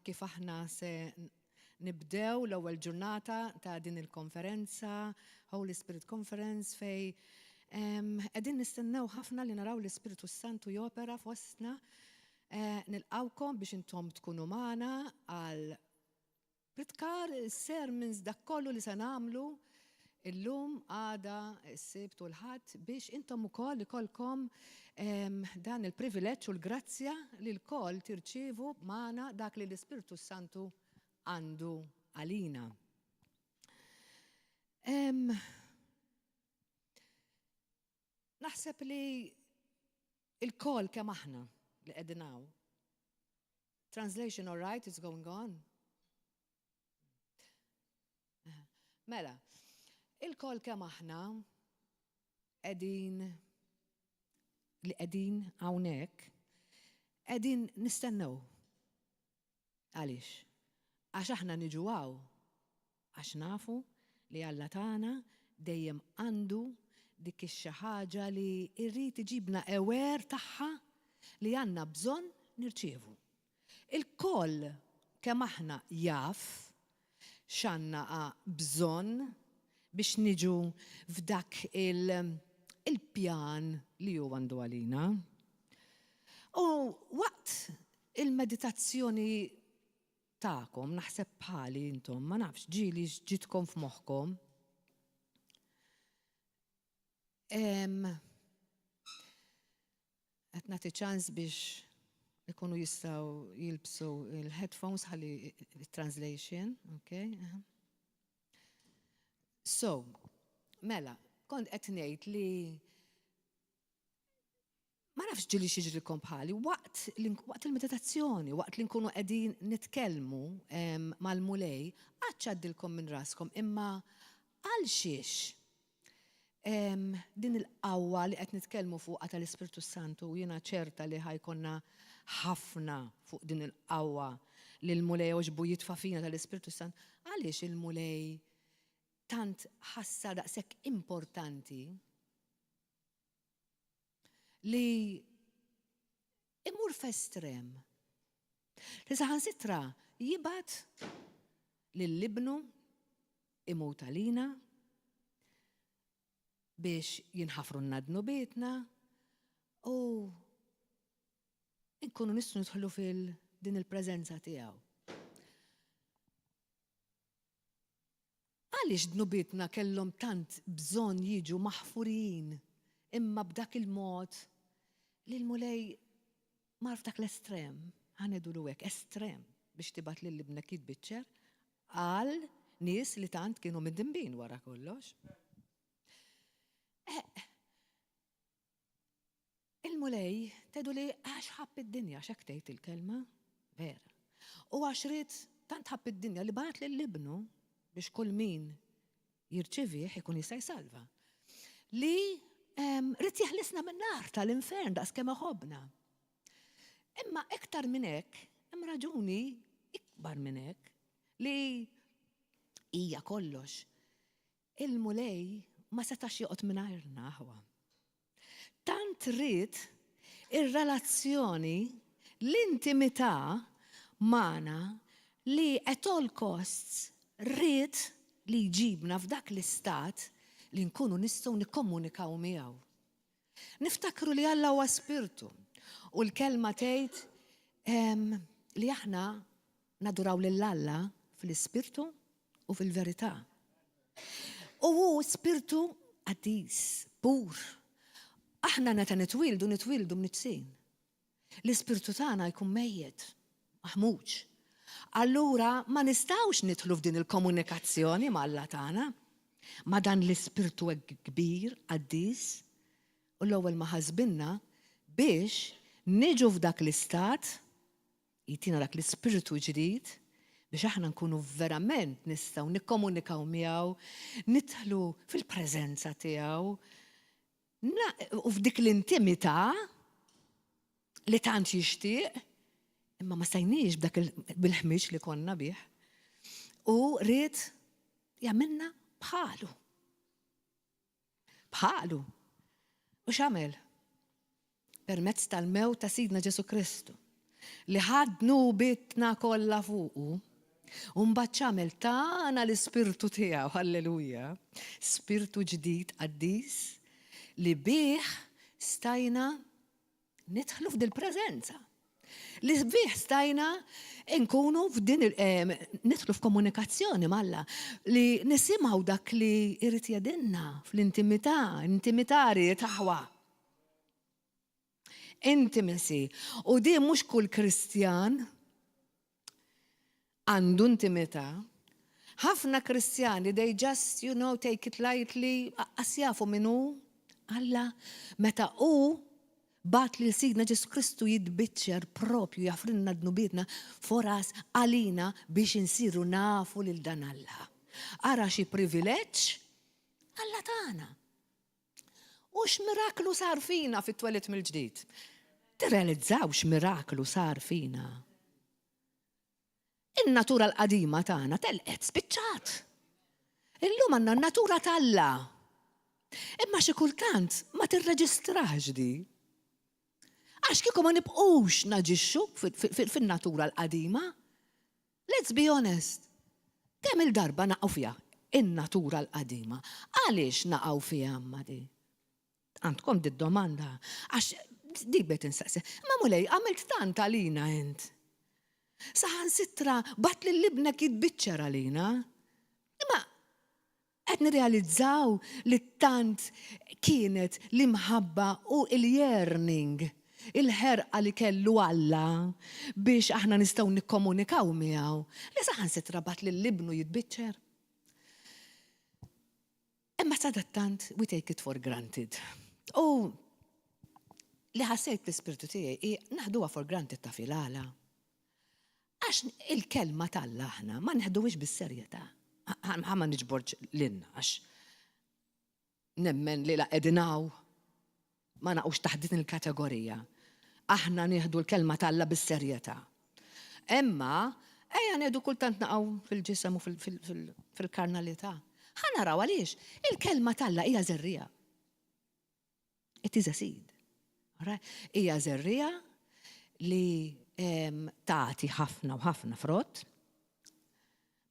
kif aħna se nibdew l-ewwel ġurnata ta' din il-konferenza, Holy Spirit Conference, fej qegħdin nistennew ħafna li naraw l-Ispiritu Santu jopera fostna. Nilqawkom biex intom tkunu magħna għal pritkar sermons dak kollu li se nagħmlu illum għada s-sibt u l-ħadd biex intom ukoll ikolkom dan il-privileġġ u l-grazzja li l-koll tirċievu magħna dak li l-Ispiritu Santu għandu għalina. Naħseb li il-koll kemm aħna li qegħdin hawn. Translation all right, it's going on. Mela, il-koll kemm aħna qegħdin hawnhekk qegħdin nistennew. Għaliex? Għax aħna niġu hawn għax nafu li Alla tagħna dejjem għandu dik xi ħaġa li rrid iġibna aware tagħha li għandna bżonn nirċievu. Il-koll kemm aħna jaf x'għandna bżonn biex niġu f'dak il-pjan li hu għandu għalina. U waqt il-meditazzjoni ta'kom, naħseb bħali intom, ma nafx ġieli ġitkom f'moħħkom. Qed nagħti ċans biex ikunu jistgħu jilbsu il-headphones ħalli translation, okay? So, mela, kont qed ngħid li ma nafx ġieli xiġrilkom bħali, waqt il-meditazzjoni, waqt li nkunu qegħdin nitkellmu mal-mulej, għadd għaddilkom minn raskom, imma għal xiex din il-qawwa li qed nitkellmu fuqha tal-Ispiritu Santu, jiena ċerta li ħajkonna ħafna fuq din il-qawwa li l-mulej oġbu jitfa' fina tal-Ispiritu Santu. Għaliex il-mulej tant ħassa daqshekk importanti li imur f'estrem. Li saħansitra jibgħat lill-ibnu imut għalina biex jinħafru nnadnu bietna u nkunu nistgħu nidħlu din il-preżenza tiegħu. Għaliex dnubietna kellhom tant bżonn jiġu maħfurin imma b'dak il-mod li l-mulej mar f'dak l-estrem, ħanedulu hekk, estrem biex tibgħat lill-ibnek jitbiċċer għal nies li tant kienu mid-dinbin wara kollox. Il-mulej tedu li għax ħabb id-dinja x'hekk tgħid il-kelma, vera. U għax rid tant ħabb id-dinja li bagħat lill-ibnu biex kull min jirċivih ikun jista' jsalva. Li rid jeħlisna min-nar tal-infern daqskemm ħobbna. Imma iktar minn hekk, hemm raġuni ikbar minn hekk li hija kollox. Il-mulej ma setax joqgħod mingħajrna aħwa. Tant rid ir-relazzjoni, l-intimità magħna li at all costs rid li jġibna f'dak l-istat li nkunu nistgħu nikkomunikaw miegħu. Niftakru li Alla huwa Spiritu u l-kelma tgħid li aħna naduraw lil Alla fl-Ispirtu u fil-verità. U hu Spiritu qadis, pur. Aħna meta nitwildu mniġsin. L-Ispiritu tagħna jkun mejjed, maħmuġ. Allura ma nistgħux nidħlu f'din il-komunikazzjoni ma' Alla tagħna. Ma dan l-Ispiritu kbir, qaddis, u l-ewwel ma ħasbinna biex niġu f'dak l-istat, jitina dak l-Ispiritu ġdid, biex aħna nkunu verament nistgħu nikkomunikaw miegħu, nidħlu fil-preżenza tiegħu, u f'dik l-intimità li tant jixtieq, imma ma stajniex bil-ħmiġ li konna bih. U rrid jagħmilna bħalu. U x'għamel? Permezz tal-mewt ta' Sidna Ġesu Kristu. li ħadnu bitna kollha fuqu. Mbagħad x'għamel tana l-ispirtu tiegħu, halleluja, spirtu ġdid qaddis li bih stajna nidħlu f'dil preżenza. Li bih stajna nkunu nidħlu f'komunikazzjoni malla li nisimgħu dak li irid jedinna fl-intimità, intimitari taħwa. Intimacy. U di mhux kull Kristjan għandu intimità. Ħafna Kristjani, they just, take it lightly, asjafu minnu. Alla, meta bat li l-Sidna Ġesu Kristu jitbiċċer propju jafrinna d-nubietna foras għalina biex insiru nafu lil dan Alla. Ara xi privileġġ Alla tagħna. U x'miraklu sar fina fit-twelid mill-ġdid. Tirrealizzaw x'miraklu sar fina. In-natura l-qadima tagħna telqet spiċċat. Illum għandna n-natura tal-Alla. Imma xi kultant ma tirreġistrax di. Għax kieku ma nibqgħux naġixxu fin-natura l-qadima. Let's be honest. Kemm il-darba naqgħu fiha in-natura l-qadima. Għaliex naqgħu fiha amma di? Għandkom di domanda. Għax dik bet insaqsi. Ma mulej, għamilt tant għalina int. Saħan sitra bat li l-libnek jitbiċċer għalina. Imma qed nirrealizzaw li tant kienet l-imħabba u il-yearning, il-ħerqa li kellu Alla biex aħna nistgħu nikkomunikaw miegħu. Li saħan sitra bat li l-libnu jitbiċċer. Imma sadattant we take it for granted. U li ħassejt l-ispirtu tiegħi naħduha for granted ta' filala. Għax il-kelma tal-Alla aħna ma neħduhiex bis-serjetà. Ħamma niġborġ l-inna, għax nemmen li la edinaw ma naqux taħdin il-kategorija. Aħna nieħdu l-kelma tal-Alla bis-serjetà. Imma, ejja nieħdu kultant naqgħu fil-ġisem u fil-karnalità. Ħanaraw għaliex, il-kelma tal-Alla hija żerrija. It is a seed. Hija żerrija li tagħti ħafna u ħafna frott,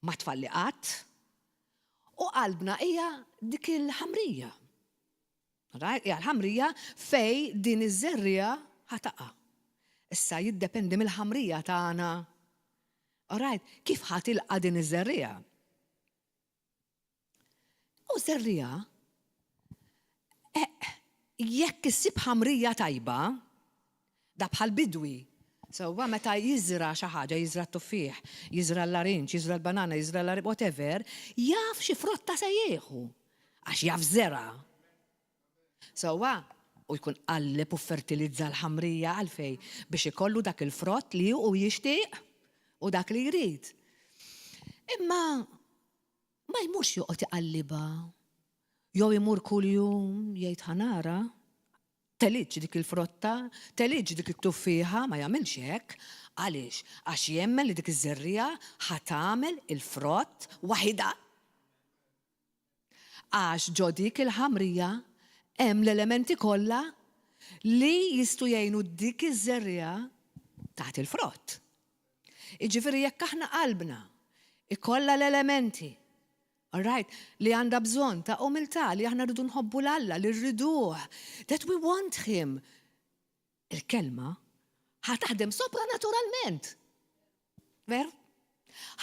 ma tfalli qatt, u qalbna hija dik il-ħamrija. Hija l-ħamrija fej din iż-żerrija ħataqa'. Issa jiddependi mill-ħamrija tagħna. Kif ħatilqa' din iż-żerrija? U żerrija jekk issib ħamrija tajba, da bħal bidwi. Sewwa meta jiżra xi ħaġa, jiżra t-tuffieħ, jiżra l-arinċ, jiżra l-banana, jiżra whatever, jaf xi frotta se jieħu għax jaf żera. Sewwa u jkun qalleb u fertilizza l-ħamrija għalfej biex ikollu dak il-frott li hu jixtieq u dak li jrid. Imma ma jmux joqgħod iqalliba. Jew imur kuljum jgħid ħanara, teliġ dik il-frotta, teliġ dik it-tuffieħa, ma jagħmilx hekk. Għaliex? Għax jemmen li dik iż-żerrija ħatamel il-frott waħida. Għax ġo dik il-ħamrija hemm l-elementi kollha li jistgħu jgħinu dik iż-żerrija taħt il-frott. Jiġifieri jekk aħna qalbna ikollha l-elementi li għandha bżonn ta' umiltà li aħna rridu nħobbu l-Alla, li rriduh, that we want him. Il-kelma ħataħdem sopranaturalment. Ver?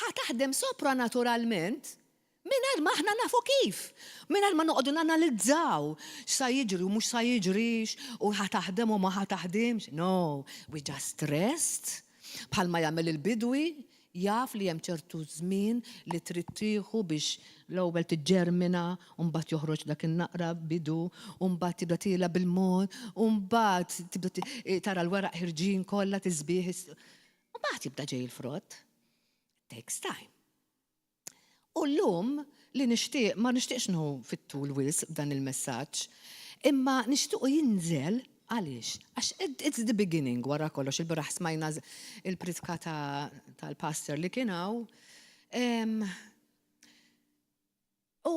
Ħataħdem sopranaturalment mingħajr ma aħna nafu kif. Mingħajr ma noqogħdu nanalizzaw x'sa jiġri u mhux sa jiġrix u ħataħdem u ma ħataħdimx. No, we just rest. Bħalma jagħmel il-bidwi jaf li hemm ċertu żmien li trid tieħu biex l-ewwel tiġġermina u mbagħad joħroġ dak in-naqra bidu u mbagħad tibda tila bil-mod u mbagħad tibda tara l-weraq ħirġin kollha tisbieħ u mbagħad jibda ġej il-frott. Takes time. U llum li nixtieq ma nixtieqx nħu fit-tul wisq b'dan il-messaġġ, imma nixtiequ jinżel għaliex? Għax it's the beginning wara kollox, il-biraħ smajna il-pritka tal-pastor li kien hawn. U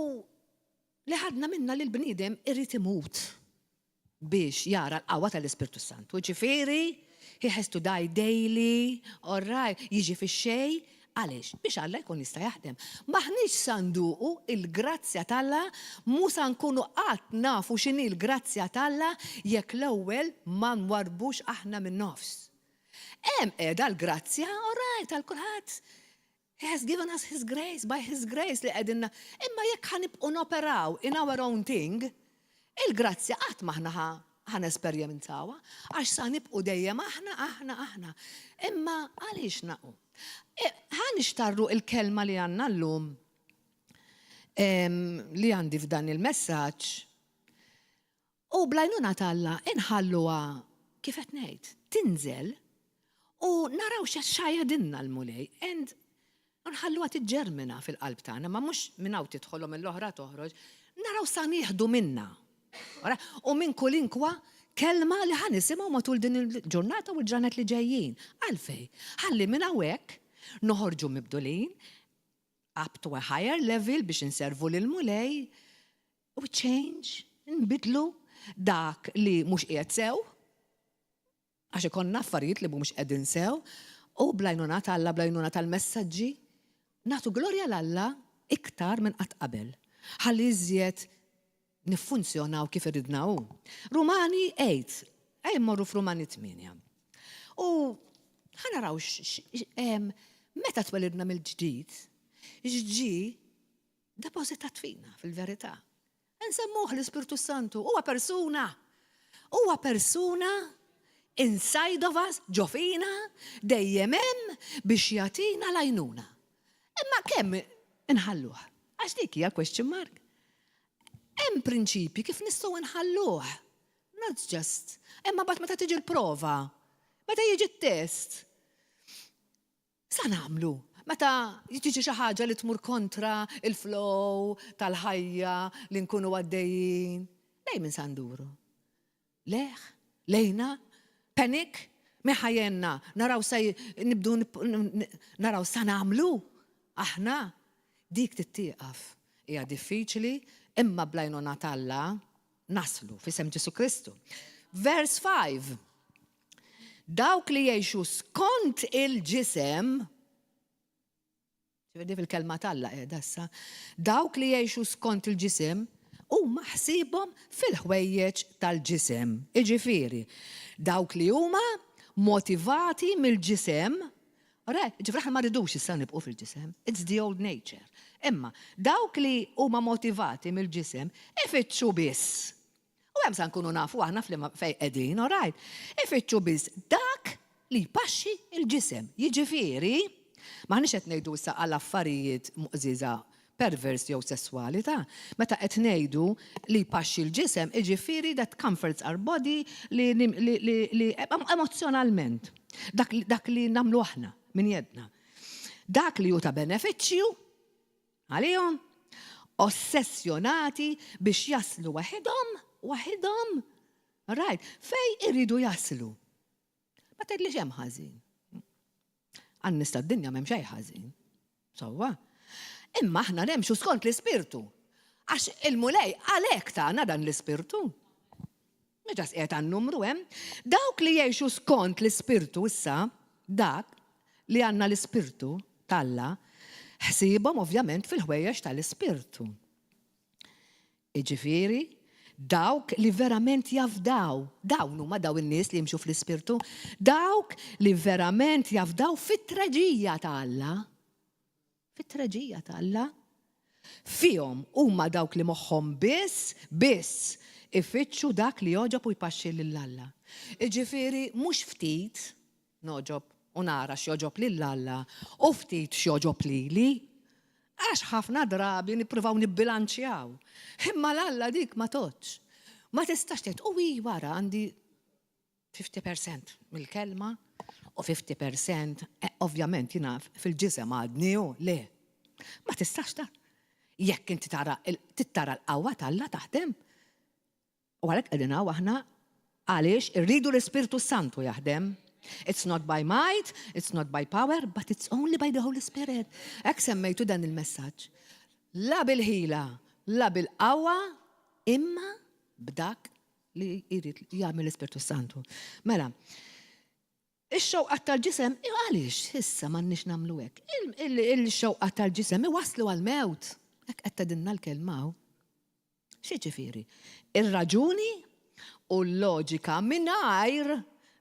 li ħadna minna li l-bniedem irrid imut biex jara l-qawwa tal-Ispirtu Sant. Ġifieri, He has to die daily, all right, jiġi fix-xej, għaliex biex Alla jkun jista' jaħdem. Maħniex sanduqu il-grazzja talla, mu sa nkunu qatt nafu x'inhi l-grazzja talla jekk l-ewwel ma nwarbux aħna minn nofs. Hemm qiegħda l-grazzja, all right, għal kulħadd. He has given us His grace, by His grace li qegħdinna. Imma jekk ħanibqu noperaw in our own thing, il-grazzja qatt maħna ħanesperjementawa, għax sa nibqu dejjem aħna. Imma għaliex naqu? Ħan ixtarru il-kelma li għandna llum li għandi f'dan il-messaġġ u blajnuna Alla inħalluha kif qed ngħid, tinżel u naraw x'xajjadinna l-mulej and nħalluha tiġġermina fil-qalb tagħna, ma mhux minn hawn tidħolhom mill-oħra toħroġ, naraw sa nieħdu minnha. U minn kulinkwa kelma li ħanisimgħu matul din il-ġurnata u l-ġranet li ġejjin. Għalfej, ħalli minn hawnhekk noħorġu mibdulin up to a higher level biex inservu lil-mulej u change, nbidlu dak li mhux qiegħed sew, għax ikonna affarijiet li mhux qegħdin sew, u blajnuna Alla, blajnuna tal-messaġġi, nagħtu glorja l-Alla iktar minn qatt qabel. Ħalli iżjed niffunzjonaw kif iridna hu. Rumani 8, mmorru f'Rumani 8. U ħanaraw meta twelidna mill-ġdid, ġġi depositat fina fil-verità. Nsemmuh l-Ispirtu Santu, huwa persuna inside of us, ġofina, dejjem hemm biex jagħtina l-għajnuna. Imma kemm inħalluh? Għax dik hija question mark. Hemm prinċipji kif nistgħu nħalluh. Not just. Imma bad meta tiġi l-prova, meta jiġi t-test. Sa nagħmlu? Meta jiġi xi ħaġa li tmur kontra il-flow tal-ħajja li nkunu għaddejjin. Lej minn sanduru. Leħ, lejna, panic, meħajenna, naraw sa nibdu naraw sa nagħmlu. Aħna dik tittieqaf. Hija diffiċli, imma blajnuna Alla naslu f'isem Ġesu Kristu. Vers 5. Dawk li jgħixu skont il-ġisem, ġifieri fil-kelma Alla qiegħda issa, dawk li jgħixu skont il-ġisem huma ħsiebhom fil-ħwejjeġ tal-ġisem. Jiġifieri, dawk li huma motivati mill-ġisem, ġifri aħna ma rridux issa nibqgħu fil-ġisem. It's the old nature. Imma dawk li huma motivati mill-ġisem ifittxu biss. U hemm sa nkunu nafu aħna fejn qegħdin, all right? Ifittxu biss dak li jpaxxi il-ġisem. Jiġifieri, m'aħniex qed ngħidu issa għal affarijiet muqżiża perversi jew sesswalità. Meta qed ngħidu li jpaxxi l-ġisem, jiġifieri that comforts our body li emozjonalment. Dak li nagħmlu aħna min jedna. Dak li hu ta' benefiċċju għalihom ossessjonati biex jaslu waħedhom. Right, fej iridu jaslu. Ma tgħidlix hemm ħażin. Għan-nies tad-dinja m'hemm xejn ħażin. Sewwa. Imma aħna nemxu skont l-ispirtu. Għax il-mulej għalhekk tagħna dan l-ispirtu. Meġas qiegħed għan-numru hemm. Dawk li jgħixu skont l-ispirtu issa, dak li għandna l-ispirtu Alla, ħsiebhom ovvjament fil-ħwejjeġ tal-ispirtu. Jiġifieri, dawk li verament jafdaw, dawn huma daw in-nies li jimxu fl-ispirtu, dawk li verament jafdaw fit-treġija ta' Alla. Fit-treġija ta' Alla. Fihom huma dawk li moħħhom biss ifittxu dak li joġob u jpaxxi lil Alla. Jiġifieri mhux ftit noġob u nara x'joġob lil Alla u ftit x'joġob lili. Għax ħafna drabi nippruvaw nibbilanċjaw. Imma l-Alla dik ma tgħodx. Ma tistax tgħid u wara għandi 50% mill-kelma u 50% ovvjament jiena fil-ġisem għadni le. Ma tistax ta' jekk inti tara l-qawwa tal-Alla taħdem. U għalhekk qegħdin aħna għaliex irridu l-Ispirtu Santu jaħdem. It's not by might, it's not by power, but it's only by the Holy Spirit. Hekk semmejtu dan il-messaġġ. La bil-ħila, la bil-qawwa, imma b'dak li jrid jagħmel l-Ispirtu Santu. Mela, Ix-xewqa tal-ġisem, għaliex issa m'għandniex nagħmlu hekk. Il-xewqa tal-ġisem iwasslu għal-mewt. Hekk qed tgħidilna l-kelma hawn. Xi ġifieri? Ir-raġuni u l-loġika mingħajr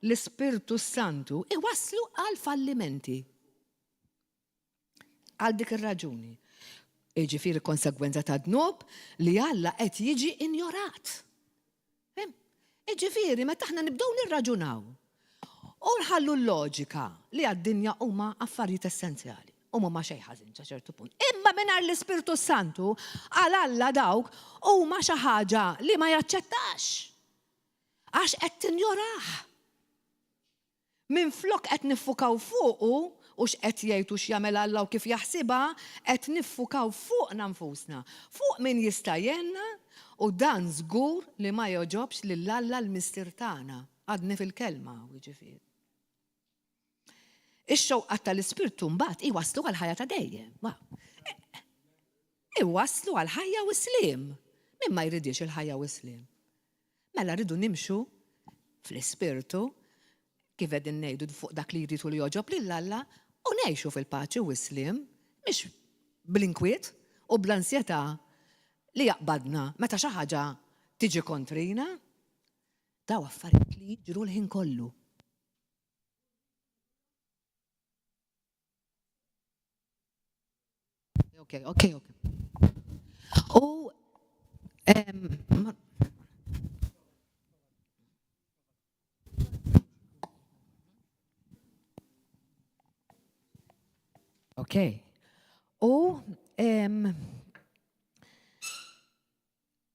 l-Ispirtu Santu iwasslu għal fallimenti. Għal dik ir-raġuni. Ġifieri konsegwenza ta' dnub li Alla qed jiġi injorat. Ġifieri meta aħna nibdew nirraġunaw u nħallu l-loġika li għad-dinja huma affarijiet essenzjali. Huma ma xejn ħażin sa ċertu punt. Imma mingħajr l-Ispirtu Santu għal Alla dawk huma xi ħaġa li ma jaċċettax. Għax qed tinjorah. Minflok qed niffukaw fuqu u x'qed jgħid u x'jagħmel Alla u kif jaħsibha, qed niffukaw fuqna nfusna, fuq min jista' jenna u dan żgur li ma joġobx lil Alla l-Mister tagħna. Għadni fil-kelma, jiġifieri. Ix-xewqa tal-Ispirtu mbagħad iwasslu għal ħajja ta' dejjem. Iwasslu għal ħajja u sliem. Min ma jridix il-ħajja u sliem. Mela rridu nimxu fl-Ispirtu kif qegħdin ngħidu fuq dak li jridu li joġob lil Alla u ngħixu fil-paċi u sliem, mhix bl-inkwiet u bl-ansjetà li jaqbadna meta xi ħaġa tiġi kontrina. Daw affarijiet li jiġru l-ħin kollu. Okay.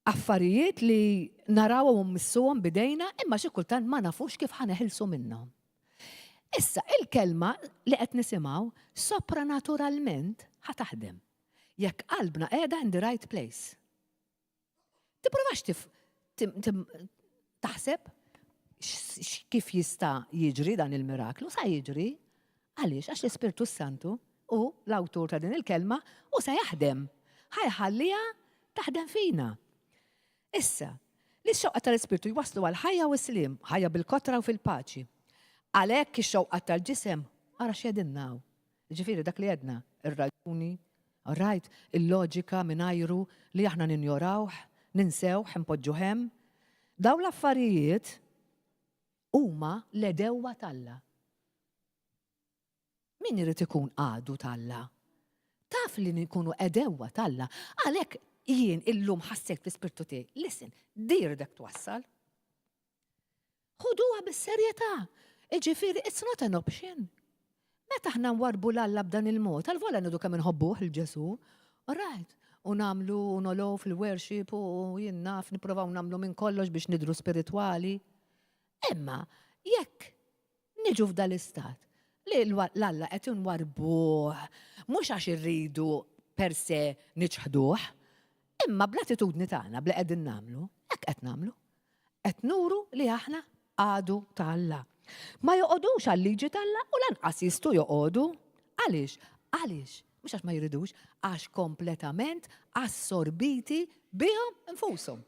Affarijiet li narawhom missuhom bidejna imma xi kultant ma nafux kif ħaneħilsu minnhom. Issa il-kelma li qed nisimgħu sopranaturalment ħataħdem. Jekk qalbna qiegħda in the right place. Tipprovax taħseb kif jista' jiġri dan il-miraklu, sa jiġri għaliex għax l-Ispirtu Santu u l-awtur ta' din il-kelma u se jaħdem. Ħajħallija taħdem fina. Issa, li x-xewqa tal-Ispirtu jwasslu għal ħajja u sliem, ħajja bil-kotra u fil-paċi. Għalhekk ix-xewqa tal-ġisem ara x'jedinnaw. Ġifieri dak li għedna, ir-raġuni, il-loġika mingħajru li aħna ninjorawh, ninsewh, impoġġu hemm. Dawn l-affarijiet huma l-edewwa tal-Alla. Min irid ikun għadu tal-Alla? Taf li nkunu edewwa tal-Alla, għalhekk jien illum ħassejt fl-Ispirtu tiegħi. Listen, dir dak twassal. Ħuduha bis-serjetà. Ġifieri it's not an option. Meta aħna nwarbu l-Alla b'dan il-mod, għal-vola nidu kemm inħobbuh il-Ġesu, alright, u nagħmlu nolow fil-worship u jien naf nipprovaw nagħmlu minn kollox biex nidru spiritwali. Imma jekk niġu f'dal-istat li l-Alla qed inwarbuh mhux għax irridu per se niġħduh, imma bl-attitudni tagħna bla qegħdin nagħmlu, hekk qed nagħmlu. Qed nuru li aħna għadu ta' Alla. Ma joqodux għal-liġi tal-Alla u lanqas jistgħu joqogħdu. Għaliex? Għaliex? Mhux għax ma jridux, għax kompletament assorbiti bihom infushom.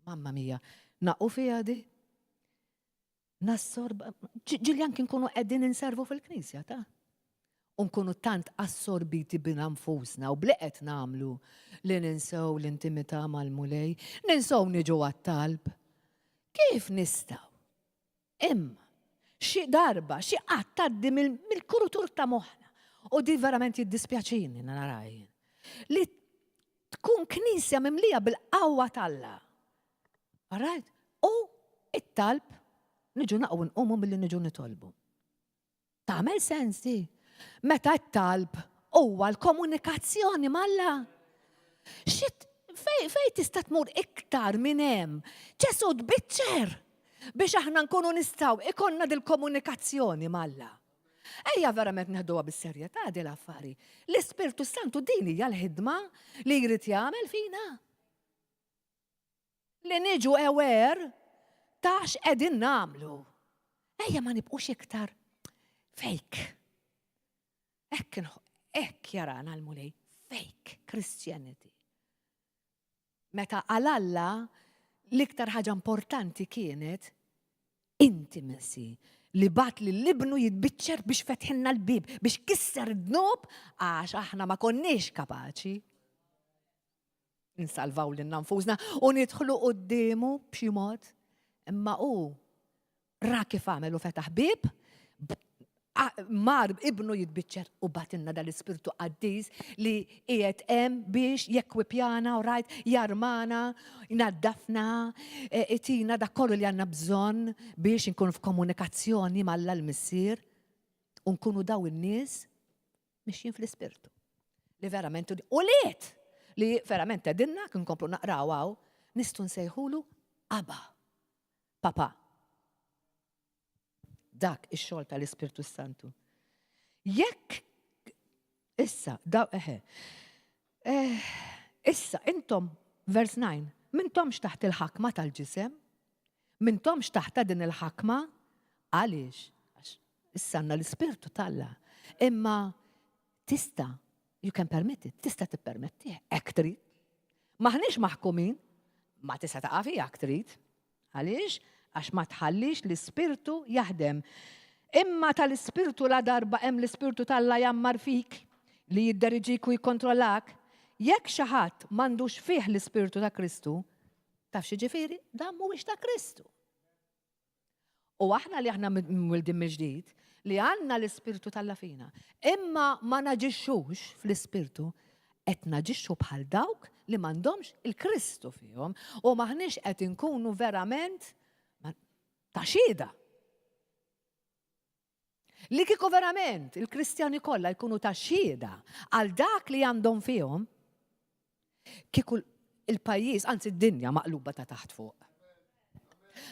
Mamma mija, naqgħu fiha di. Ġiljan kien nkunu qegħdin inservu fil-Knisja ta' u nkunu tant assorbiti bina nfusna u bleqet nagħmlu li ninsew l-intimità mal-mulej, ninsew niġu għat-talb. Kif nistgħu? Imma xi darba, xi qatt tgħaddi mill-kurutur ta' moħħna. U di verament jiddispjaċini narajn. Li tkun knisja mimlija bil-qawwa tal-Alla. Alright? U it-talb niġu naqgħu nqumu milli niġu nitolbu. Tagħmel sens di. Meta t-talb huwa l-komunikazzjoni mal-Alla. Fej tista' tmur iktar minn hemm. Ġesud biċċer biex aħna nkunu nistgħu ikonna dil-komunikazzjoni mal-Alla. Ejja verament neħduha bis-serjetà di l-affari. L-Ispirtu Santu din hija l-ħidma li jrid jagħmel fina. Li niġu aware ta' x'qegħdin nagħmlu. Ejja ma nibqux iktar fake. Hekk jarana l-mulej, fake Christianity. Meta għal-Alla l-iktar ħaġa importanti kienet intimacy, li bat li l-ibnu jitbiċċer biex fetħinna l-bib, biex kisser d-dnob għax aħna ma konniex kapaċi nsalvaw l-nanfuzna u nidħlu qoddimu b'xi mod, imma ra kif għamel u fetaħ bib, mar ibnu jitbiċċer u batinna dal-Ispirtu Qaddis li qiegħed hemm biex jekwipjana u rajt jarmana, jnaddafna, itina dak kollu li għandna bżonn biex inkunu f'komunikazzjoni mal-Alla l-Missier u nkunu daw in-nies mixjin fl-Ispirtu. Li verament u liet li verament edinna kien komplu naqraw nistgħu nsejħulu Abba, Papa. Dak ix-xogħol tal-Ispirtu Santu. Jekk issa issa intom vers 9, m'intomx taħt il-ħakma tal-ġisem, m'intomx taħt din il-ħakma għaliex issa għandna l-Ispirtu Talla. Imma you can permit it, tista' tippermettih hekk trid. Maħniex maħkumin, ma tista' taqa' fija hekk trid. Għaliex? Għax ma tħallix l-Ispirtu jaħdem. Imma tal-Ispirtu la darba hemm l-Ispirtu Talla jammar fik li jidderiġik u jikkontrollak, jekk xi ħadd m'għandux fih l-Ispirtu ta' Kristu, taf xi ġifieri? Dan mhuwiex ta' Kristu. U aħna li aħna mwildin mill-ġdid li għandna l-Ispirtu Talla fina, imma ma naġixxux fl-Ispirtu qed naġixxu bħal dawk li m'għandhomx il-Kristu fihom u maħniex qed inkunu verament ta' xieda. Li kieku verament il-Kristjani kollha jkunu ta' xieda għal dak li għandhom fihom, kieku il-pajjiż, anzi d-dinja maqluba ta' taħt fuq.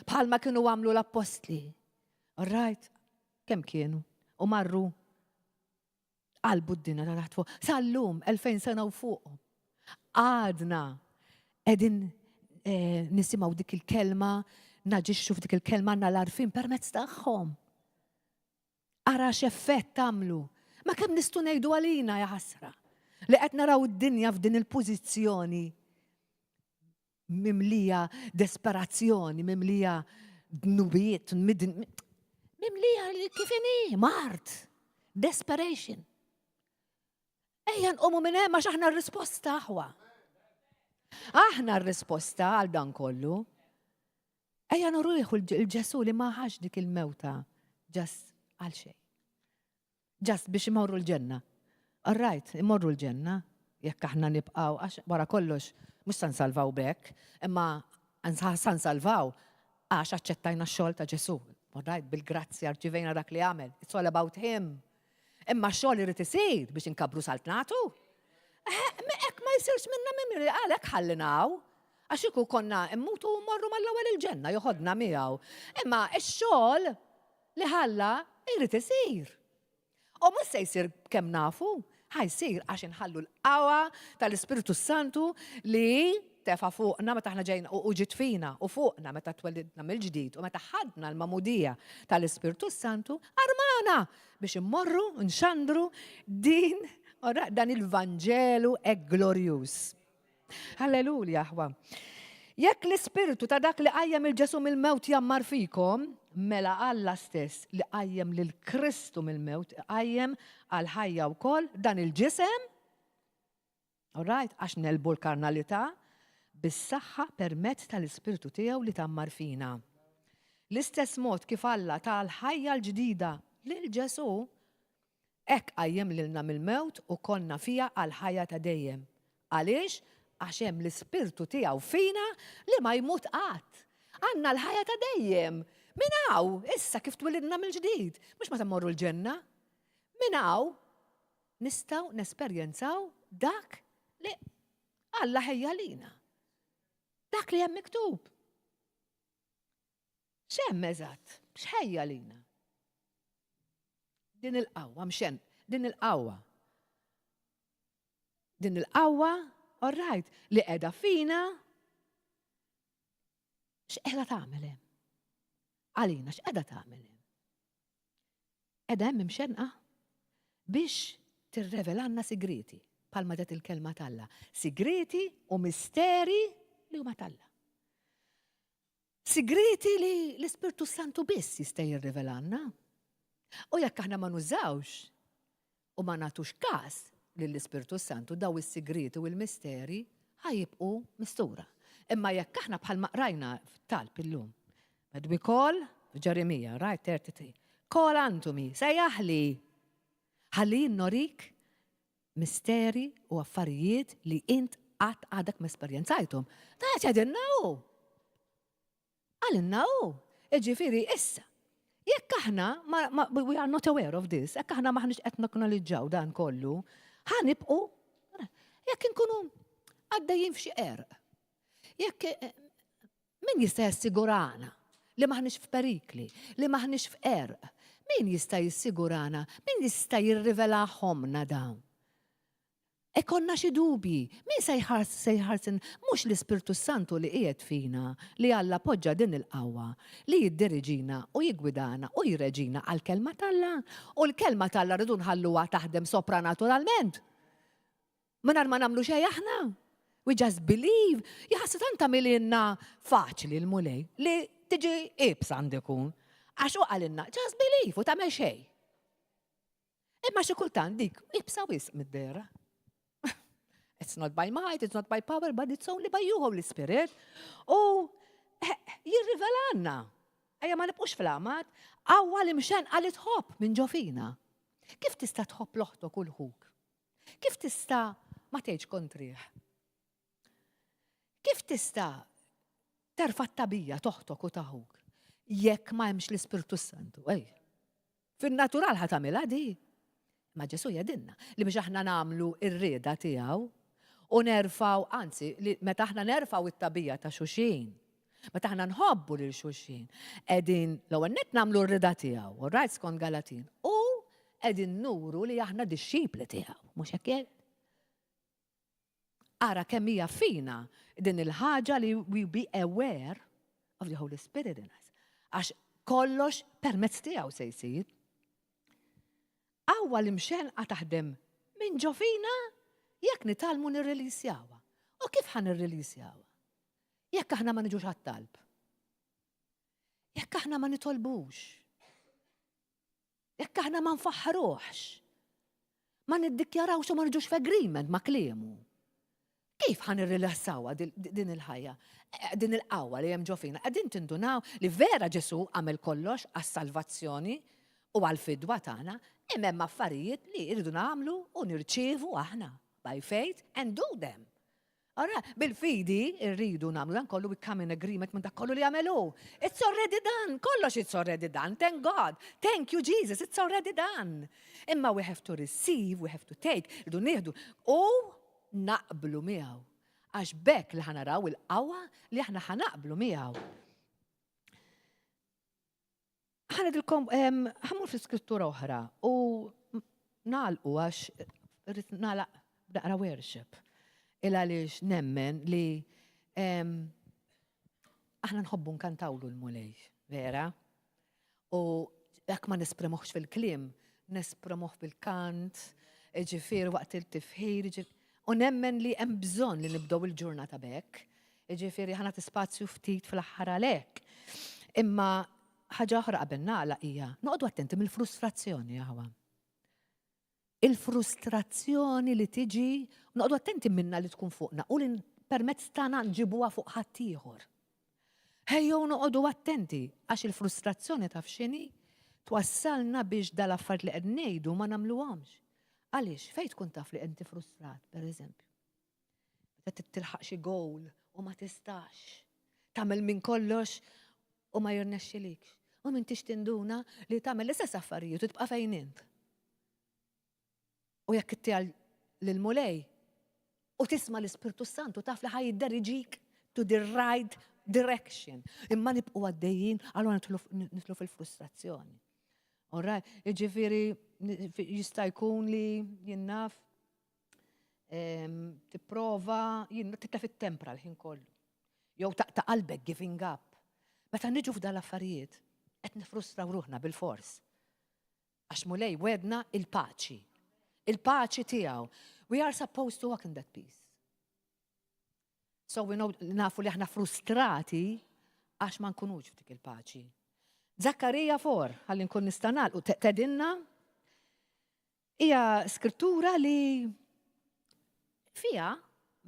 Bħalma kienu għamlu l-Apostli. Right, kemm kienu? U marru qalbu d-dinja ta' taħt fuq. Sal-lum 2000 sena u fuq. Għadna qegħdin nisimgħu dik il-kelma, naġixxu f'dik il-kelma għandna l-arfin permezz tagħhom. Ara x'effett tagħmlu. Ma kemm nistgħu ngħidu għalina ja ħasra li qed naraw id-dinja f'din il-pożizzjoni mimlija desperazzjoni, mimlija dnubiet, mimlija li kif inhi mart, desperation. Ejja nqomu minn hemm għax aħna r-risposta aħwa. Aħna r-risposta għal dan kollu. Ejja nurruħu il-Ġesu li ma ħax dik il-mewta ġast għal xejn. Ġast biex imorru l-ġenna. All right, imorru l-ġenna, jekk aħna nibqgħu għax wara kollox mhux se nsalvaw b'hekk, imma se nsalvaw għax aċċettajna x-xogħol ta' Ġesu. All right, bil-grazzja rċivejna dak li għamel. It's all about him. Imma x-xogħol irid isir biex inkabru salt nagħtu. Hekk ma jsirx minna mimri għalhekk ħallinaw. Għax iku konna immutu morru mal-ewwel il-ġenna joħodna miegħu. Imma x-xogħol li ħalla jrid isir. U mhux se jsir kemm nafu, ħajsir għax inħallu l-qawwa tal-Ispiritu Santu li tefa' fuqna meta aħna ġejna u ġiet fina u fuqna meta twellidna mill-ġdid u meta ħadna l-mamudija tal-Ispiritu Santu armana biex immorru nxandru dan il-Vanġelu glorjus. Halleluja, ħwa. Jekk l-Ispiritu ta' dak li qajjem il-Ġesu mill-mewt jammar fikom, mela Alla stess li qajjem lil Kristu mill-mewt, qajjem għal ħajja wkoll dan il-ġisem, all right, għax nelbu l-karnalità bis-saħħa permezz tal-Ispiritu tiegħu li tammar fina. L-istess mod kif Alla tal-ħajja l-ġdida lil Ġesu, hekk qajjem lilna mill-mewt u konna fija għal ħajja ta' dejjem. Għaliex? Għax hemm l-Ispirtu tiegħu fina li ma jmut qatt. Għandna l-ħajja ta' dejjem. Min hawn issa kif twilidna mill-ġdid, mhux meta mmorru l-ġenna. Min hawn nistgħu nesperjenzaw dak li Alla ħejja lina. Dak li hemm miktub. X'hemm eżatt? X'ħejja lina? Din il-qawwa mxen, din il-qawwa. Din il-qawwa, all right, li qiegħda fina x'qiegħda tagħmel hemm? Għalina x'qiegħda tagħmel hemm? Qiegħda hemm imxenqa biex tirrevelanna sigriti bħalma dat il-kelma talla. Sigriti u misteri li huma talla. Sigriti li l-Ispirtu Santu biss jista' jirrivelanna. U jekk aħna ma nużawx u ma nagħtux każ lill-Ispirtu Santu daw is-sigriti u l-misteri ħajibqu mistura. Imma jekk aħna bħal maqrajna f'talb illum. But we call, Jeremiah, right, 33. Call unto me, sejjaħli. Ħalli norik misteri u affarijiet li int għadek mesperjenzajtum. Ta' ċedinna u. Għalinna u. Ġifiri, issa. Jekk aħna, we are not aware of this, jekk aħna maħnix qed naknoliġġaw dan kollu, ħanibqu, jekk inkunu għaddejjin f'xi erq. Jekk min jista' jassigurana li maħnix f'perikli, li maħnix f'erq, min jista' jissigurana, min jista' jirrivelahomna dawn. Konna xi dubi, min se jħarsin mhux l-Ispirtu Santu li qiegħed fina, li Alla poġġa din il-qawwa, li jiddiriġina u jigwidana u jirreġina għall-kelma talla. U l-kelma talla rridu nħalluha taħdem sopranaturalment. Mingħajr ma nagħmlu xejn aħna. We just believe. Jaħseb tant tagħmililna faċli l-mulej li tiġi ibsa għandikun. Għax u għalinna, just believe u tagħmel xejn. Imma xi kultant dik ibsa wisq mid-dera. It's not by might, it's not by power, but it's only by you, Holy Spirit. U jirrivelanna. Ejja ma nibqux fl-amat, għawwa li mxen għalit tħobb minn ġofina. Kif tista' tħobb loħtok u l-ħuk? Kif tista' ma tgħidx kontriħ? Kif tista' terfa' t-tabija toħtok u taħuk? Jekk ma hemmx l-Ispirtu Santu, fin-natural ħatamilha di. Ma Ġesu jedinna li biex aħna nagħmlu r-rieda tiegħu u nerfaw, anzi, meta aħna nerfaw it-tabija ta' xuxin, meta aħna nħobbu lil xuxin, qegħdin l-ewwel nett nagħmlu r-rieda tiegħu, u rajt skont Galatin, u qegħdin nuru li aħna dixxipli tiegħu, mhux hekk? Ara kemm hija fina din il-ħaġa li we be aware of the Holy Spirit in us. Għax kollox permezz tiegħu se jsir. Għawwa li mxenqa taħdem minn ġofina jekk nitalmu nirrilisjawa. U kif ħan nirrilisjawa? Jekk aħna ma niġux għat-talb. Jekk aħna ma nitolbux. Jekk aħna ma nfaħħruħx. Ma niddikjarawx u ma niġux f'agreement ma kliemu. Kif ħan nirrilisjawa din il-ħajja? Din il-qawwa li hemm ġofina. Qegħdin tindunaw li vera Ġesu għamel kollox għas-salvazzjoni u għal-fidwa tagħna, hemm affarijiet li jridu nagħmlu u nirċievu aħna by faith and do them. Ora, bil-fidi rridu nagħmlu dan kollu we come in agreement minn dak kollu li għamelu. It's already done, kollox it's already done. Thank God. Thank you Jesus, it's already done. Imma we have to receive, we have to take, rridu nieħdu u naqblu miegħu. Għax bekk li ħanaraw il-qawwa li aħna ħanaqblu miegħu. ħanedilkom, ħammur fl-skrittura oħra u nagħlqu għax nagħlaq daqra worship. Għaliex nemmen li aħna nħobbu nkantawlu l-mulej, vera? U jekk ma nespremuħx fil-kliem, nespremuħ bil-kant, ġifier waqt il-tifħir, u nemmen li hemm bżonn li nibdew il-ġurnata bekk, ġifieri ħana tispazju ftit fl-aħħar għalhekk. Imma ħaġa oħra qabel nagħlaq hija noqgħdu attenti mill-frustrazzjoni jaħwa. Il-frustrazzjoni li tiġi, noqgħdu attenti minna li tkun fuqna u li permezz tagħna nġibuha fuq ħadd ieħor. Ejjew noqogħdu attenti għax il-frustrazzjoni taf x'inhi twassalna biex dal-affarijiet li qed ngħidu ma nagħmluhomx. Għaliex fejn tkun taf li inti frustrat, pereżempju. Meta tilħaq xi goal u ma tistax. Tagħmel minn kollox u ma jirnexxilikx. U m'intix tinduna li tagħmel l-istess affarijiet u tibqa' fejn int. U jekk ittijal l-mulej u tisma l-Ispirtu Santu taf li ħaj jiddiriġik to the right direction. Imma nibqu għaddejjin, allura nitlu fil-frustrazzjoni. Alright, ġifiri jista' jkun li jinnaf tipprova titla fit-tempra l-ħin kollu. Jew taqta' qalbek giving up. Meta niġu f'dal affarijiet qed nifrustraw ruħna bil-fors. Għax mulej wedna il-paċi. Il-paċi tiegħu. We are supposed to walk in that peace. So we know nafu li aħna frustrati għax ma nkunux f'dik il-paċi. Zakkarija 4, ħalli nkun nistanal, u tedinna, hija skrittura li fija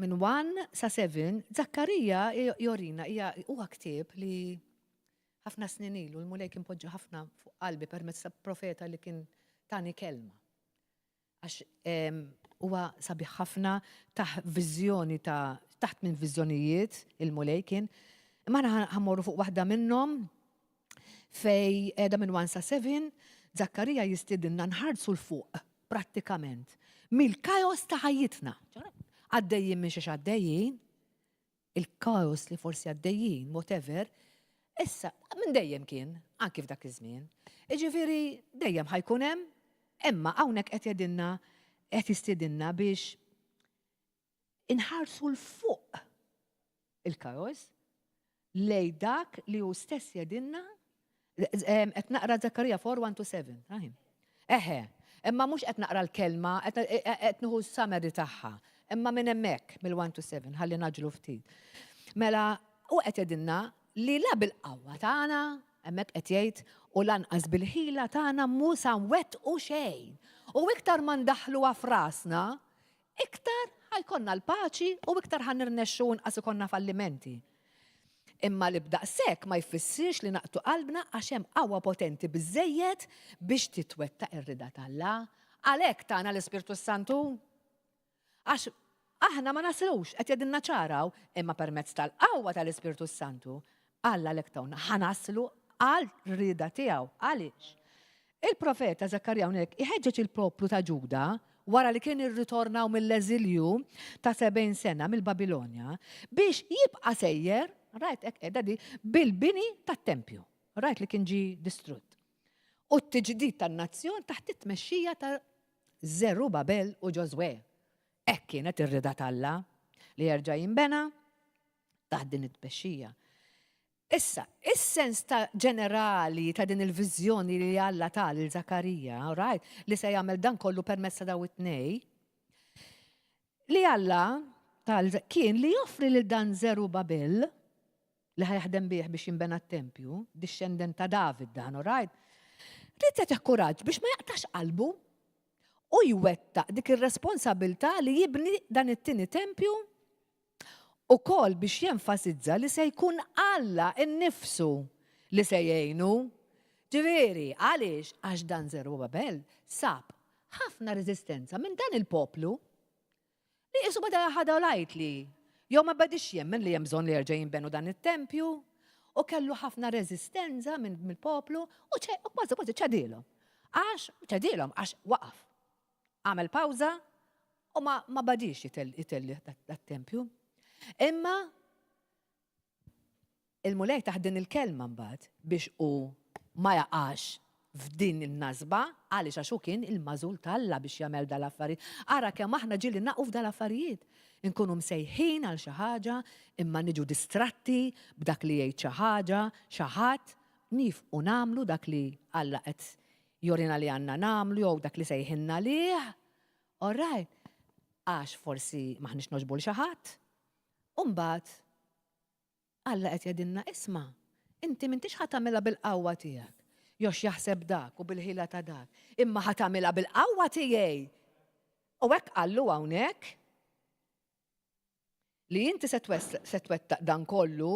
minn 1 sa 7, Zakkarija jorina, huwa ktieb li ħafna snin ilu, l-mulej kien poġġa ħafna fuq qalbi permezz ta' profeta li kien tani kelma. Għax huwa sabiħ ħafna taħt minn viżjonijiet il-mulej kien. Imma ħammorru fuq waħda minnhom fej edha minn 1 sa 7, Zakkarija jistidinna nħarsu l-fuq prattikament mill-kajos ta' ħajjitna. Għaddejjin minn xiex għaddejjin, il-kajos li forsi għaddejjin, whatever, issa, minn dejjem kien, anki f'dak iż-żmien. Iġifieri dejjem ħajkun hemm, imma hawnhekk qed jistidinna biex inħarsu l-fuq il-kajos lej dak li hu stess jedinna qed naqra Zakkarija 4:1-7, rahim. Imma mhux qed naqra l-kelma, qed nieħu s-summary tagħha, imma minn hemmhekk mill-1-7 ħalli naġlu ftit. Mela u qed jedinna li la bil-qawwa tagħna, hemmhekk qed jgħid, u lanqas bil-ħila tagħna mhux nwettqu xejn. U iktar ma ndaħluha f'rasna, iktar ħajkonna l-paċi u iktar ħannirnexxu nqas ikonna fallimenti. Imma li b'daqshekk ma jfissirx li naqtu qalbna għax hemm qawwa potenti biżżejjed biex titwettaq ir-rida tal-Alla. Għalhekk tagħna l-Ispirtu Santu. Għax aħna ma naslux qed jgħidilna ċaraw, imma permezz tal-qawwa tal-Ispirtu Santu Alla lek tawna ħanaslu għal-rida tiegħu. Għaliex? Il-profeta Zakkarija hawnhekk iħeġġeġ il-poplu ta' Ġuda wara li kien irritornaw mill-eżilju ta' 70 sena mill-Babilonja biex jibqa' sejjer, rajt hekk qiegħda di, bil-bini tat-tempju. Rajt li kien ġi distrutt. U t-tiġdid tan-nazzjon taħt it-tmexxija ta' Zerubabel u Ġoswe. Hekk kienet ir-rida tal-Alla li jerġa' jinbena taħt din it-tmexxija. Issa, is-sens ta' ġenerali ta' din il-viżjoni li Alla tal il-Zakkarija, right, li se jagħmel dan kollu permezz ta' daw it-tnej, li Alla kien li joffri lil dan Zerubabel li ħajaħdem bih biex jinbena t-tempju, discendent ta' David dan, right? Rid jagħtih kuraġġ biex ma jaqtax qalbu u jwettaq dik ir-responsabilità li jibni dan it-tieni tempju u kol biex jenfasizza li se jkun Alla innifsu li se jgħinu. Ġifieri, għaliex għax dan Zerubabel sab ħafna reżistenza minn dan il-poplu li qisu bada ħada lightly. Jew ma badix jemmen li hemm bżonn li jerġa' jinbenu dan it-tempju u kellu ħafna reżistenza mill-poplu u kważi ċadilhom. Ċadilhom għax waqaf. Għamel pawża u ma badix jitelli dat-tempju. Imma il-mulej taħdin il-kelma mbagħad biex u ma jaqax f'din il-nazba għaliex għax kien il-mażul tal-Alla biex jagħmel dal-affarijiet. Ara kemm aħna ġieli naqgħu f'dal-affarijiet. Inkunu msejħin għal xi ħaġa, imma niġu distratti b'dak li jgħid xi ħaġa, xi ħadd nifqu nagħmlu dak li Alla qed jorina li għandna nagħmlu jew dak li sejħinna lih. All right. Għax forsi maħniex noġbu l xi ħadd. Umbagħad Alla qed jgħidilna isma' inti m'intix ħadd tagħmilha bil-qawwa tiegħek. Jox jaħseb dak u bil-ħila ta' dak. Imma ħadd tagħmilha bil-qawwa tiegħi. U hekk qallu hawnhekk li inti se twettaq dan kollu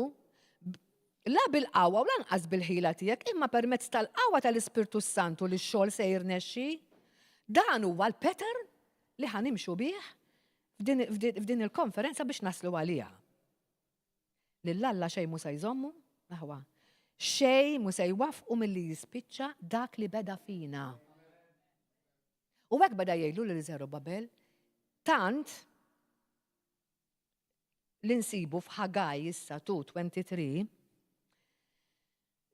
la bil-qawwa u lanqas bil-ħila tiegħek imma permezz tal-qawwa tal-Ispirtu Santu li x-xogħol se jirnexxi. Dan huwa l-pattern li ħanimxu bih f'din il-konferenza biex naslu għaliha. Lill-Alla xejn mu se jżommu, aħwa. Xejn mu se jwaffqu milli jispiċċa dak li beda fina. U hekk beda jgħidu lil Zerubabel, tant li nsibu f'Ħagaj issa 2:23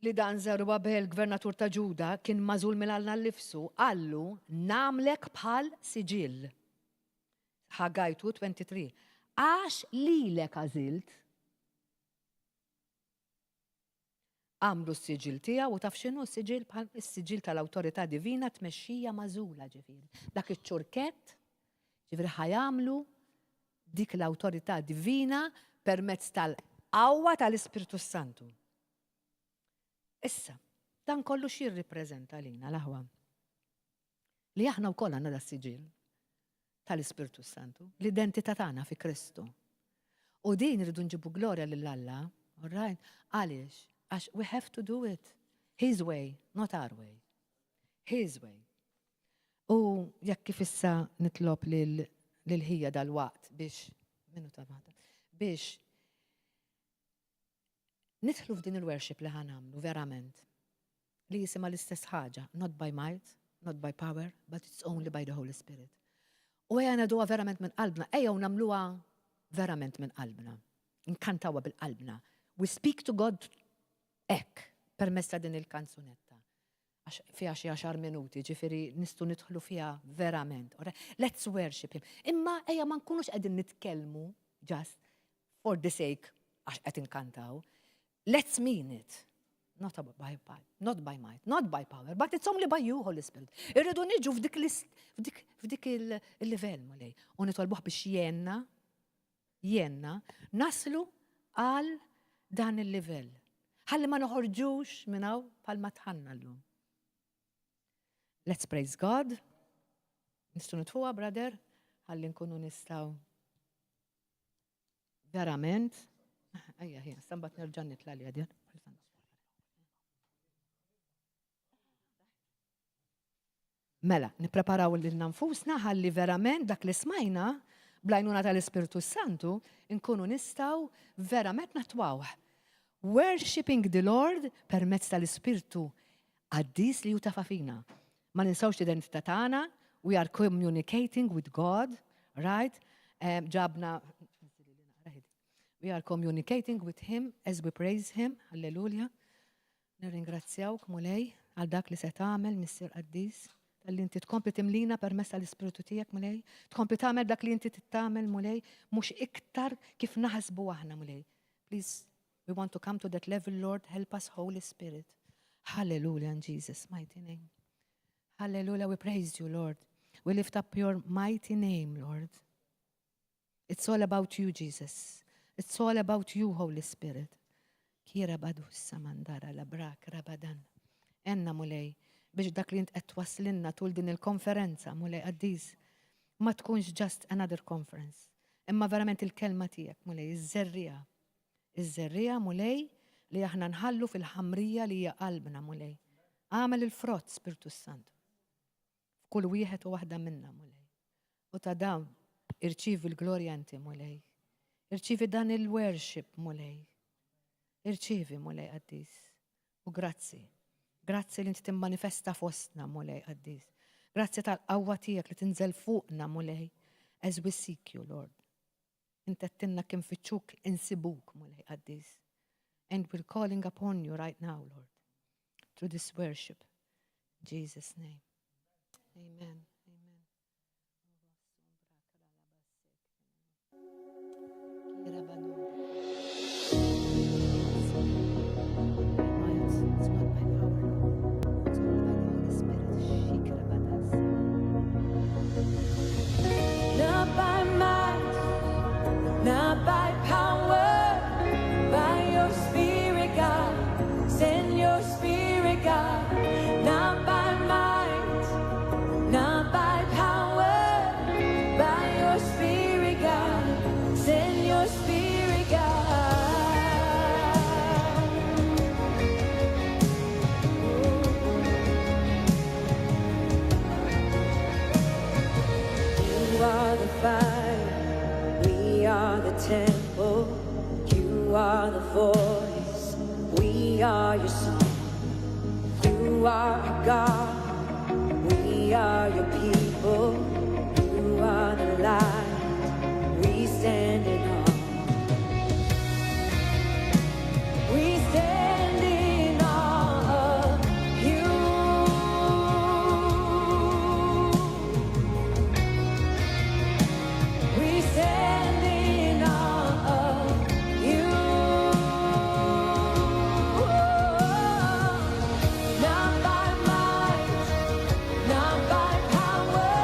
li dan Zerubabel, gvernatur ta' Ġuda, kien mażul mill-Alla nnifsu, qallu namlek bħal siġil. Ħagaj 2:23. Għax lilek għażilt għamlu s-siġil tiegħu u taf x'inhu s-siġil bħal is-siġil tal-awtorità divina tmexxija magħżula ġifieri. Dak iċ-ċurkett ġifieri ħajamlu dik l-awtorità divina permezz tal-qawwa tal-Ispirtu Santu. Issa, dan kollu jirrippreżenta lina l-aħwa. Li aħna wkoll għandna das-siġil tal-Ispirtu Santu, l-identità tagħna fi Kristu. U din irridu nġibu glorja lil Alla, all right? Għaliex, għax we have to do it His way, not our way. His way. U jekk kif issa nitlob lil-ħija dal-waqt biex biex nidħlu f'din il-worship li ħanamlu verament. Li jisima l-istess ħaġa, not by might, not by power, but it's only by the Holy Spirit. U għajja naduwa verament minn qalbna, ejja u namluwa verament minn qalbna. Nkantawa bil-qalbna. We speak to God ek, permessa din il-kanzunetta. Fija xie 10 minuti, ġifiri nistu nidħlu fija verament. Let's worship Him. Imma ejja ma nkunux qegħdin nitkellmu just for the sake għax qed inkantaw. Let's mean it. Not by might, not by power, but it's only by you, Holy Spirit. Irridu niġu f'dik il-level mulej. U nitolbuh biex jenna naslu għal dan il-level. Ħalli ma noħorġux minnaw bħal ma tħanna l-lum. Let's praise God. Nistu nitfuwa, brother, ħalli nkunu nistaw verament. Ejja, sambat nerġan nitla li għadjan. Mela, nipreparaw l-nanfusna ħalli verament dak li smajna blajnuna tal-Ispiritu Santu nkunu nistaw verament natwaw. Worshipping the Lord permezz tal-Ispiritu għaddis li jutafa fina. Ma ninsawx l-identità tagħna, we are communicating with God, right? Ġabna we are communicating with Him as we praise Him. Alleluja. Nirringrazzjawk mulej għal dak li se tagħmel Mister Qaddis. Tal-li inti tkompli timlina permess tal-Ispiritu tiegħek mulej. Tkompli tagħmel dak li inti tagħmel mulej, mhux iktar kif naħsbu aħna mulej. Please, we want to come to that level, Lord. Help us, Holy Spirit. Hallelujah in Jesus' mighty name. Hallelujah. We praise you, Lord. We lift up your mighty name, Lord. It's all about you, Jesus. It's all about you, Holy Spirit. Kira badu samandara labrak rabadan. Enna mulej, biex dak li int qed waslinna tul din il-konferenza mulej Qaddis ma tkunx just another conference. Imma verament il-kelma tiegħek mulej iż-żerrija mulej li aħna nħallu fil-ħamrija li hija qalbna mulej. Għamel il-frott Spiritu Santu. F'kull wieħed u waħda minna mulej. U ta' dawn irċivi l-glorja inti mulej. Irċivi dan il-worship mulej. Irċivi mulej Qaddis. U grazzi. Grazzi li inti timmanifesta fostna mulej Qaddis. Grazzi tal-qawwa tiegħek li tinżel fuqna mulej. As we seek you, Lord. Inti għattinna kien fiċċuk insibuk mulej Qaddis. And we're calling upon you right now, Lord. Through this worship. In Jesus' name. Amen. Not by might, not by power, by your Spirit, God. Send your Spirit, God. Not by might, not by power, by your Spirit, God. Send your Spirit, God. You are the fire, we are the temple. You are the voice, we are your song. You are our God, we are your people. You are the light, we stand in awe. We stand in awe of you. We stand in awe of you. Not by might, not by power,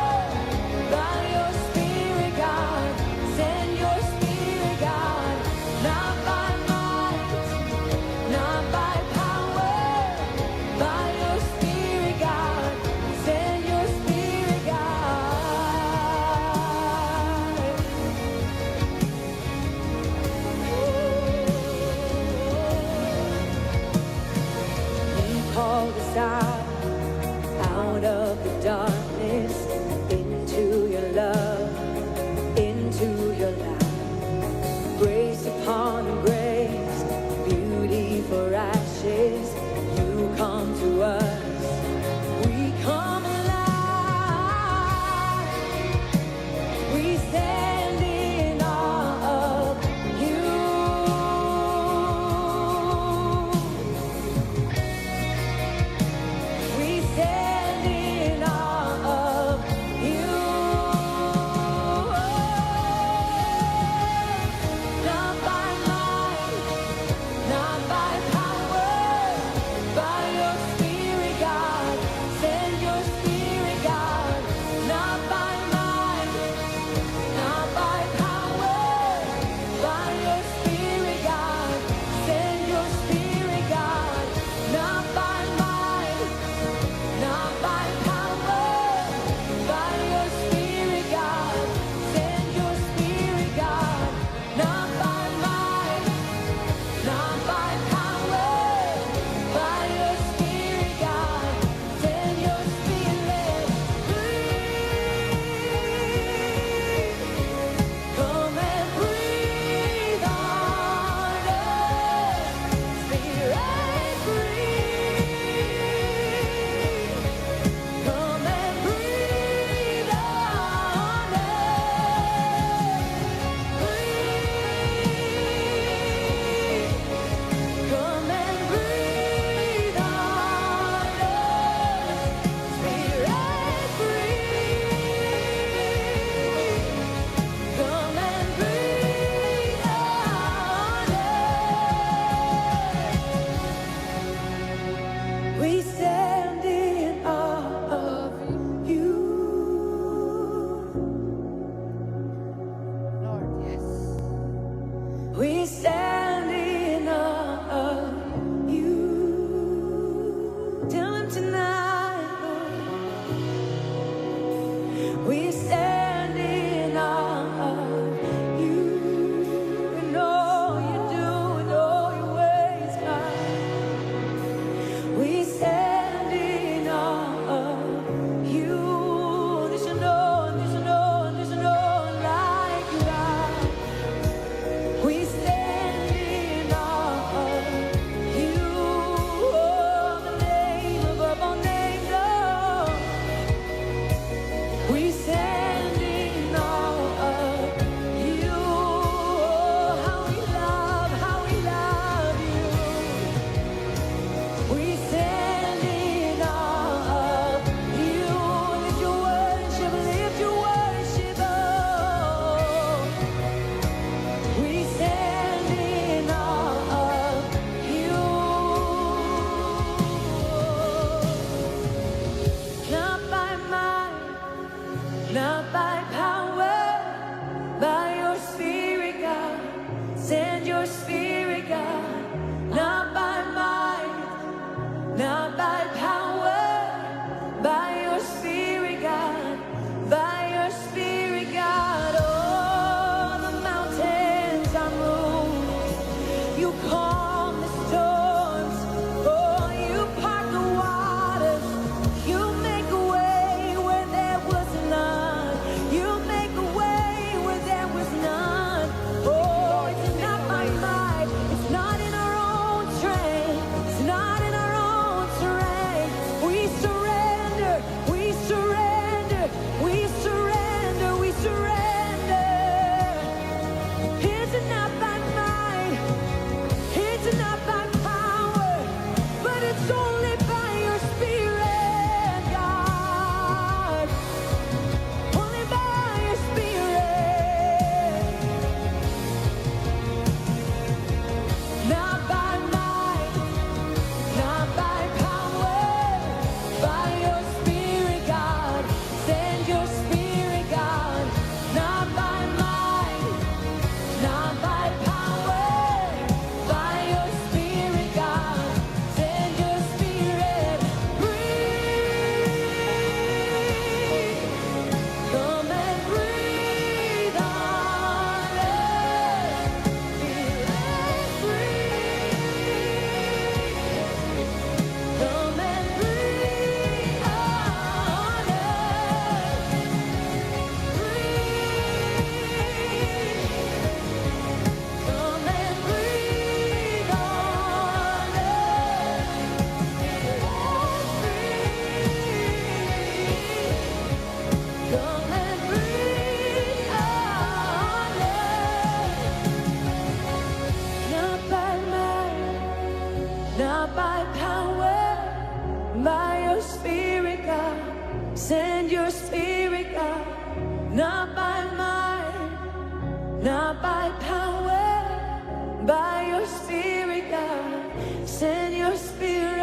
not by power, by your Spirit, God. Send your Spirit.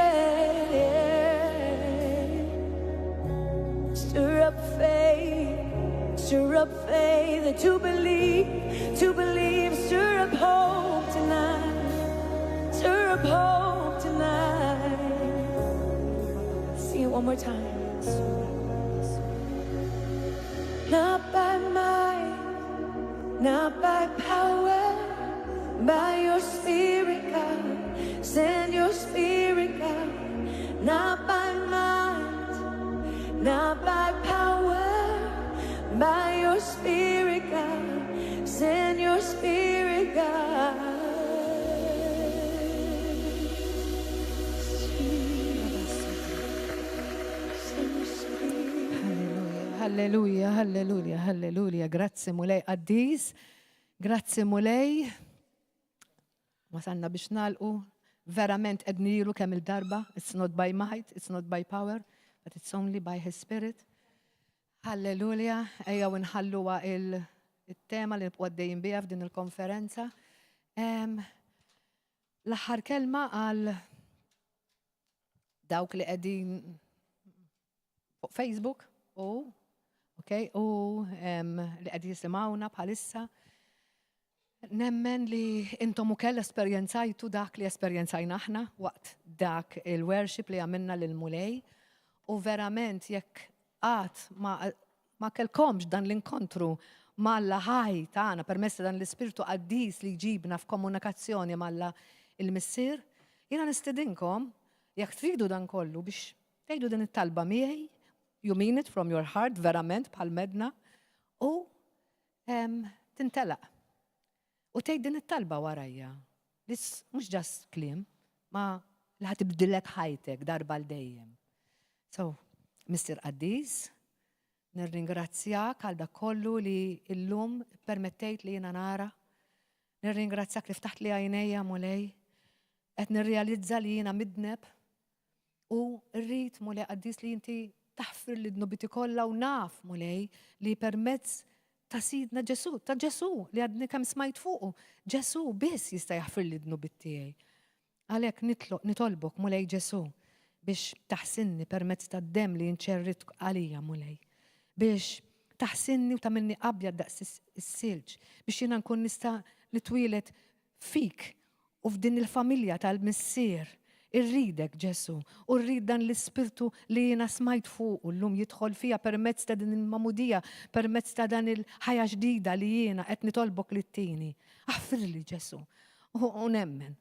Stir up faith to believe, stir up hope tonight, stir up hope tonight. Sing it one more time. Not by might, not by power, by your Spirit, God. Send your Spirit, God. Not by might, not by power, by your Spirit, God. Send your Spirit, God. Halleluja, halleluja, halleluja. Grazzi mulej qaddis, grazzi mulej. Wasanna biex nalqu. Verament qed niru kemm il-darba. It's not by might, it's not by power, but it's only by His Spirit. Halleluja. Ejja nħalluha il-tema li nibqgħu għaddejjin biha f'din il-konferenza. L-aħħar kelma għal dawk li qegħdin fuq Facebook u li qegħdin jisimgħuna bħalissa. Nemmen li intom ukoll esperjenzajtu dak li esperjenzajna aħna waqt dak il-worship li għamilna lil mulej u verament jekk qatt ma kellkomx dan l-inkontru malla ħaj tagħna permezz dan l-Ispirtu Qaddis li jġibna f'komunikazzjoni malla il-Missier, jiena nistedinkom jekk tridu dan kollu biex tgħidu din it-talba miegħi, you mean it from your heart, verament bħal medna, u tintelaq. U tgħid din it-talba warajja. Mhux ġast kliem, ma li ħatibdilek ħajtek darba l-dejjem. So, Mr. Qaddis, nirringrazzjak għal dak kollu li illum permettejt li jiena nara. Nirringrazzjak li ftaħt li għajnejja mulej, qed nirrealizza li jiena midneb u rrid mulej Qaddis li inti taħfir li d-nubiti kollha u naf mulej li permezz ta' sidna Ġesu, ta' Ġesu li għadni kemm smajt fuqu. Ġesu biss jista' jaħfir li d-nubit tiegħi. Għalhekk nitolbok mulej Ġesu biex taħsinni permezz tad-demm li nċerrit għalija mulej. Biex taħsinni u tagħmilni abjad daqs is-silġ biex jiena nkun nista' nitwielet fik u f'din il-familja tal-Missier. Irridek Ġesu, u rrid dan l-Ispirtu li jiena smajt fuq u llum jidħol fija permezz ta' din il-mamudija, permezz ta' dan il-ħajja ġdida li jiena qed nitolbok li t-tieni. Aħfirli Ġesu. U nemmen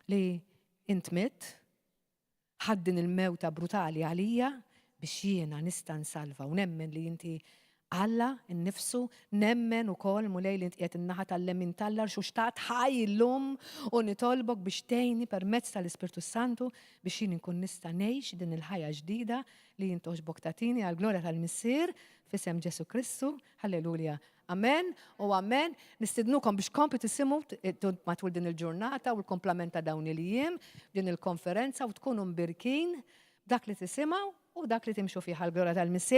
li int mitt ħaddin il-mewta brutali għalija biex jiena nista' nsalva u nemmen li inti Alla innifsu nemmen ukoll mulej li qiegħed in-naħa tal-lemin tallar x'uxtat ħaj illum u nitolbok biex tgħinni permezz tal-Ispirtu Santu biex jien inkun nista' ngħix din il-ħajja ġdida li jien toġbok tagħtini għall-glorja tal-Missier f'isem Ġesu Kristu. Halleluja. Amen u amen. Nistidnukom biex kompli tisimgħu matul din il-ġurnata u l-komplement ta' dawn il-jiem din il-konferenza u tkunu mbirkin dak li tisimgħu u dak li timxu fih għall-glorja tal-Missier.